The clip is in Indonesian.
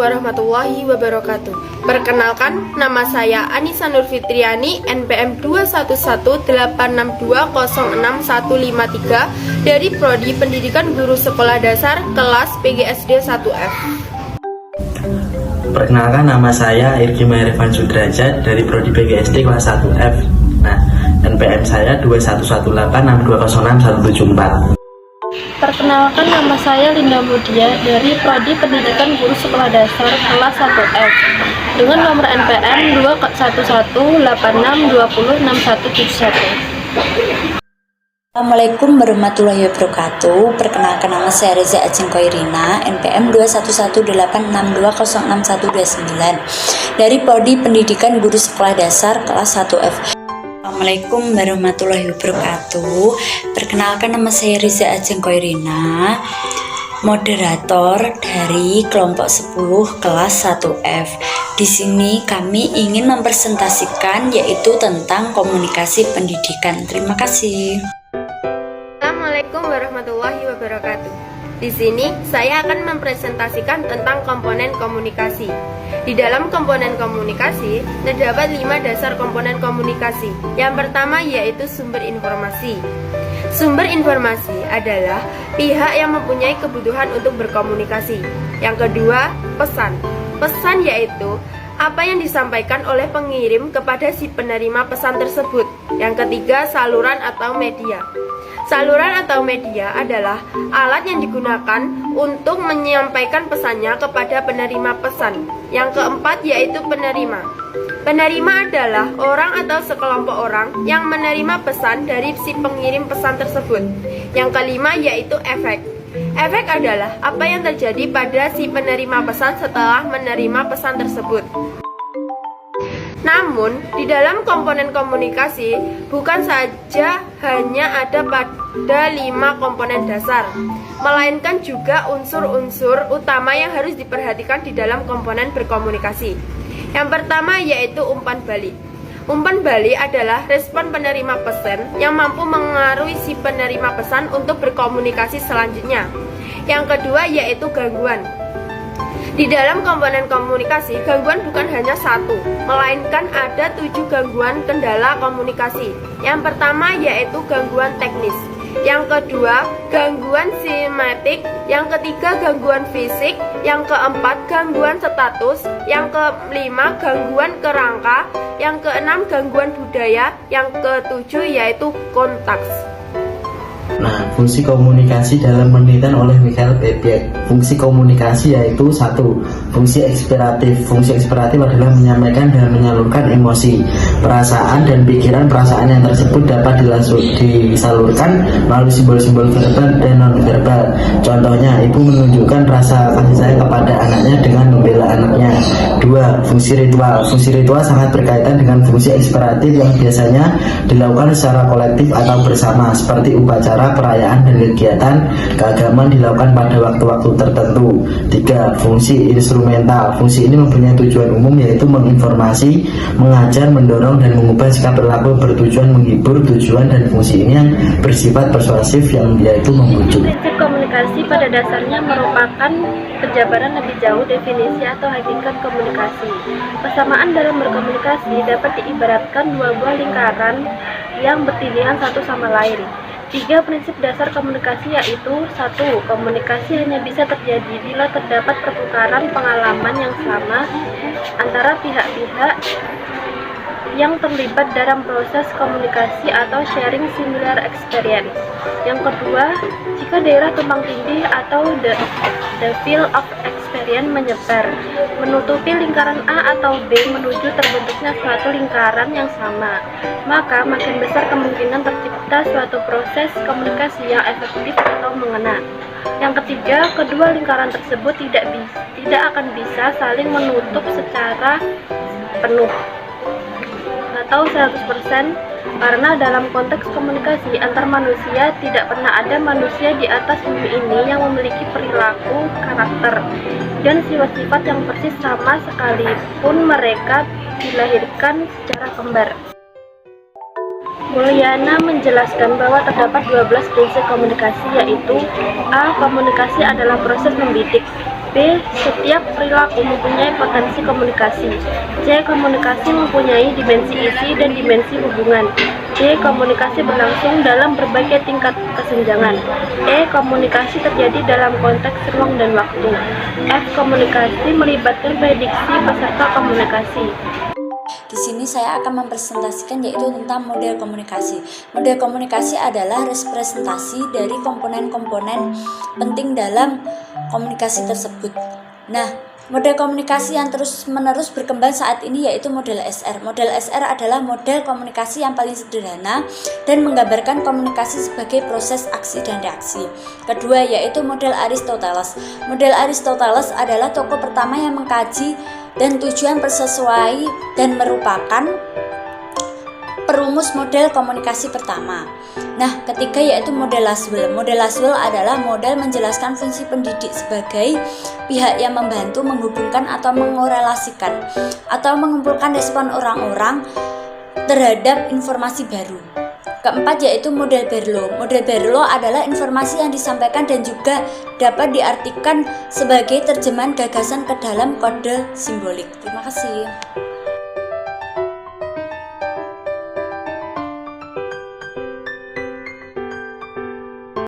warahmatullahi wabarakatuh. Perkenalkan, nama saya Anissa Nurfitriani, NPM 21186206153 dari Prodi Pendidikan Guru Sekolah Dasar kelas PGSD 1F. Perkenalkan, nama saya Irgi Maherifan Sudrajat dari Prodi PGSD kelas 1F. NPM saya 21186206174. Perkenalkan, nama saya Linda Mudia dari Prodi Pendidikan Guru Sekolah Dasar kelas 1F dengan nomor NPM 21186206171. Assalamualaikum warahmatullahi wabarakatuh. Perkenalkan, nama saya Reza Ajeng Koirina, NPM 21186206129 dari Prodi Pendidikan Guru Sekolah Dasar kelas 1F. Assalamualaikum warahmatullahi wabarakatuh. Perkenalkan, nama saya Reza Ajeng Koirina, moderator dari kelompok 10 kelas 1F. Di sini kami ingin mempresentasikan yaitu tentang komunikasi pendidikan. Terima kasih. Assalamualaikum warahmatullahi wabarakatuh. Di sini saya akan mempresentasikan tentang komponen komunikasi. Di dalam komponen komunikasi terdapat 5 dasar komponen komunikasi. Yang pertama yaitu sumber informasi. Sumber informasi adalah pihak yang mempunyai kebutuhan untuk berkomunikasi. Yang kedua, pesan. Pesan yaitu apa yang disampaikan oleh pengirim kepada si penerima pesan tersebut. Yang ketiga, saluran atau media. Saluran atau media adalah alat yang digunakan untuk menyampaikan pesannya kepada penerima pesan. Yang keempat yaitu penerima. Penerima adalah orang atau sekelompok orang yang menerima pesan dari si pengirim pesan tersebut. Yang kelima yaitu efek. Efek adalah apa yang terjadi pada si penerima pesan setelah menerima pesan tersebut. Namun, di dalam komponen komunikasi bukan saja hanya ada pada 5 komponen dasar, melainkan juga unsur-unsur utama yang harus diperhatikan di dalam komponen berkomunikasi. Yang pertama yaitu umpan balik. Umpan balik adalah respon penerima pesan yang mampu mengaruhi si penerima pesan untuk berkomunikasi selanjutnya. Yang kedua yaitu gangguan. Di dalam komponen komunikasi, gangguan bukan hanya satu, melainkan ada 7 gangguan kendala komunikasi. Yang pertama yaitu gangguan teknis. Yang kedua, gangguan sinematik. Yang ketiga, gangguan fisik. Yang keempat, gangguan status. Yang kelima, gangguan kerangka. Yang keenam, gangguan budaya. Yang ketujuh yaitu kontaks. Fungsi komunikasi dalam penelitian oleh Michael Bebiak. Fungsi komunikasi yaitu 1. Fungsi ekspiratif. Fungsi ekspiratif adalah menyampaikan dan menyalurkan emosi, perasaan dan pikiran. Perasaan yang tersebut dapat disalurkan melalui simbol-simbol verbal dan non-verbal. Contohnya, ibu menunjukkan rasa kasih sayang kepada anaknya dengan membela anaknya. 2. Fungsi ritual. Fungsi ritual sangat berkaitan dengan fungsi ekspiratif yang biasanya dilakukan secara kolektif atau bersama, seperti upacara, perayaan dan kegiatan keagamaan dilakukan pada waktu-waktu tertentu. 3. Fungsi instrumental. Fungsi ini mempunyai tujuan umum yaitu menginformasi, mengajar, mendorong dan mengubah sikap perilaku bertujuan menghibur. Tujuan dan fungsi ini yang bersifat persuasif yang yaitu membujuk. Prinsip komunikasi pada dasarnya merupakan penjabaran lebih jauh definisi atau hakikat komunikasi. Persamaan dalam berkomunikasi dapat diibaratkan 2 buah lingkaran yang bertindingan satu sama lain. 3 prinsip dasar komunikasi yaitu 1. Komunikasi hanya bisa terjadi bila terdapat pertukaran pengalaman yang sama antara pihak-pihak yang terlibat dalam proses komunikasi atau sharing similar experience. Yang kedua, jika daerah tumpang tindih atau the field of experience menyebar, menutupi lingkaran A atau B menuju terbentuknya suatu lingkaran yang sama, maka makin besar kemungkinan tercipta suatu proses komunikasi yang efektif atau mengena. Yang ketiga, kedua lingkaran tersebut tidak akan bisa saling menutup secara penuh atau 100%, karena dalam konteks komunikasi antar manusia tidak pernah ada manusia di atas bumi ini yang memiliki perilaku, karakter, dan sifat-sifat yang persis sama sekalipun mereka dilahirkan secara kembar. Mulyana menjelaskan bahwa terdapat 12 prinsip komunikasi yaitu A. Komunikasi adalah proses membidik. B. Setiap perilaku mempunyai potensi komunikasi. C. Komunikasi mempunyai dimensi isi dan dimensi hubungan. D. Komunikasi berlangsung dalam berbagai tingkat kesenjangan. E. Komunikasi terjadi dalam konteks ruang dan waktu. F. Komunikasi melibatkan prediksi peserta komunikasi. Di sini saya akan mempresentasikan yaitu tentang model komunikasi. Model komunikasi adalah representasi dari komponen-komponen penting dalam komunikasi tersebut. Nah, model komunikasi yang terus-menerus berkembang saat ini yaitu model SR. Model SR adalah model komunikasi yang paling sederhana dan menggambarkan komunikasi sebagai proses aksi dan reaksi. Kedua yaitu model Aristoteles. Model Aristoteles adalah tokoh pertama yang mengkaji dan tujuan persesuai dan merupakan perumus model komunikasi pertama. Nah, ketiga yaitu model Laswell. Model Laswell adalah model menjelaskan fungsi pendidik sebagai pihak yang membantu menghubungkan atau mengorelasikan atau mengumpulkan respon orang-orang terhadap informasi baru. Keempat yaitu model Berlo. Model Berlo adalah informasi yang disampaikan dan juga dapat diartikan sebagai terjemahan gagasan ke dalam kode simbolik. Terima kasih.